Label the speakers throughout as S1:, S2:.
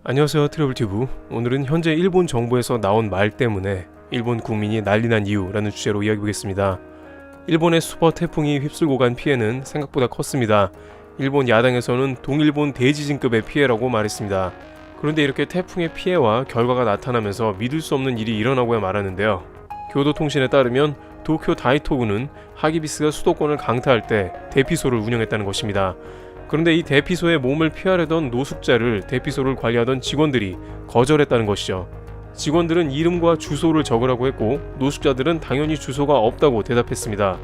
S1: 안녕하세요, 트래블튜브. 오늘은 현재 일본 정부에서 나온 말 때문에 일본 국민이 난리난 이유라는 주제로 이야기해보겠습니다. 일본의 슈퍼 태풍이 휩쓸고 간 피해는 생각보다 컸습니다. 일본 야당에서는 동일본 대지진급의 피해라고 말했습니다. 그런데 이렇게 태풍의 피해와 결과가 나타나면서 믿을 수 없는 일이 일어나고야 말았는데요. 교도통신에 따르면 도쿄 다이토구는 하기비스가 수도권을 강타할 때 대피소를 운영했다는 것입니다. 그런데 이 대피소에 몸을 피하려던 노숙자를 대피소를 관리하던 직원들이 거절했다는 것이죠. 직원들은 이름과 주소를 적으라고 했고 노숙자들은 당연히 주소가 없다고 대답했습니다.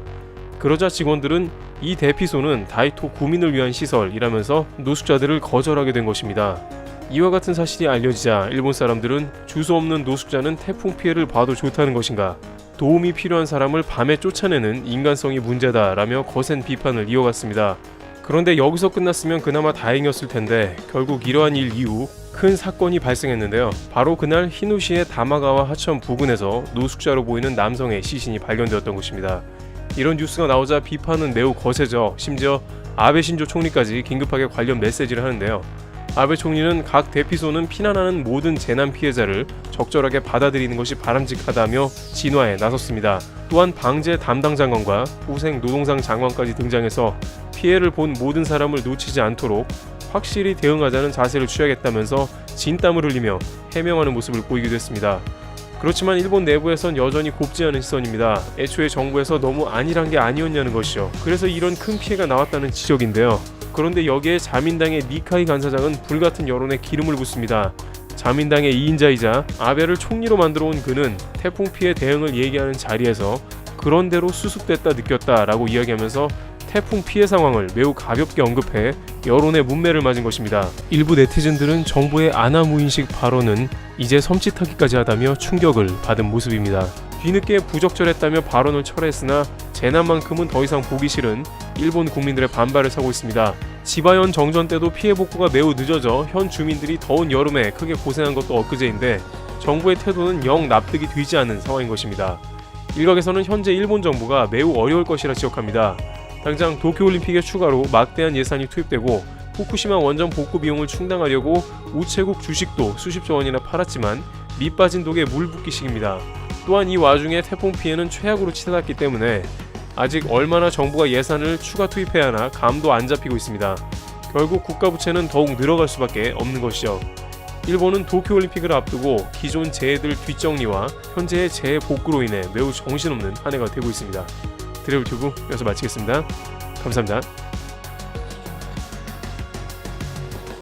S1: 그러자 직원들은 이 대피소는 다이토 구민을 위한 시설이라면서 노숙자들을 거절하게 된 것입니다. 이와 같은 사실이 알려지자 일본 사람들은 주소 없는 노숙자는 태풍 피해를 봐도 좋다는 것인가, 도움이 필요한 사람을 밤에 쫓아내는 인간성이 문제다라며 거센 비판을 이어갔습니다. 그런데 여기서 끝났으면 그나마 다행이었을 텐데 결국 이러한 일 이후 큰 사건이 발생했는데요. 바로 그날 히누시의 다마가와 하천 부근에서 노숙자로 보이는 남성의 시신이 발견되었던 것입니다. 이런 뉴스가 나오자 비판은 매우 거세져 심지어 아베 신조 총리까지 긴급하게 관련 메시지를 하는데요. 아베 총리는 각 대피소는 피난하는 모든 재난 피해자를 적절하게 받아들이는 것이 바람직하다며 진화에 나섰습니다. 또한 방재 담당 장관과 후생 노동상 장관까지 등장해서 피해를 본 모든 사람을 놓치지 않도록 확실히 대응하자는 자세를 취하겠다면서 진땀을 흘리며 해명하는 모습을 보이기도 했습니다. 그렇지만 일본 내부에선 여전히 곱지 않은 시선입니다. 애초에 정부에서 너무 안일한 게 아니었냐는 것이죠. 그래서 이런 큰 피해가 나왔다는 지적인데요. 그런데 여기에 자민당의 니카이 간사장은 불같은 여론에 기름을 붓습니다. 자민당의 2인자이자 아베를 총리로 만들어 온 그는 태풍 피해 대응을 얘기하는 자리에서 그런대로 수습됐다 느꼈다라고 이야기하면서 태풍 피해 상황을 매우 가볍게 언급해 여론의 문매를 맞은 것입니다. 일부 네티즌들은 정부의 아나무인식 발언은 이제 섬찟하기까지 하다며 충격을 받은 모습입니다. 뒤늦게 부적절했다며 발언을 철회했으나 재난만큼은 더 이상 보기 싫은 일본 국민들의 반발을 사고 있습니다. 지바현 정전 때도 피해 복구가 매우 늦어져 현 주민들이 더운 여름에 크게 고생한 것도 엊그제인데 정부의 태도는 영 납득이 되지 않는 상황인 것입니다. 일각에서는 현재 일본 정부가 매우 어려울 것이라 지적합니다. 당장 도쿄올림픽에 추가로 막대한 예산이 투입되고 후쿠시마 원전 복구 비용을 충당하려고 우체국 주식도 수십조 원이나 팔았지만 밑 빠진 독에 물 붓기식입니다. 또한 이 와중에 태풍 피해는 최악으로 치닫았기 때문에 아직 얼마나 정부가 예산을 추가 투입해야 하나 감도 안 잡히고 있습니다. 결국 국가 부채는 더욱 늘어갈 수밖에 없는 것이죠. 일본은 도쿄올림픽을 앞두고 기존 재해들 뒷정리와 현재의 재해 복구로 인해 매우 정신없는 한 해가 되고 있습니다. 트래블튜브 여기서 마치겠습니다. 감사합니다.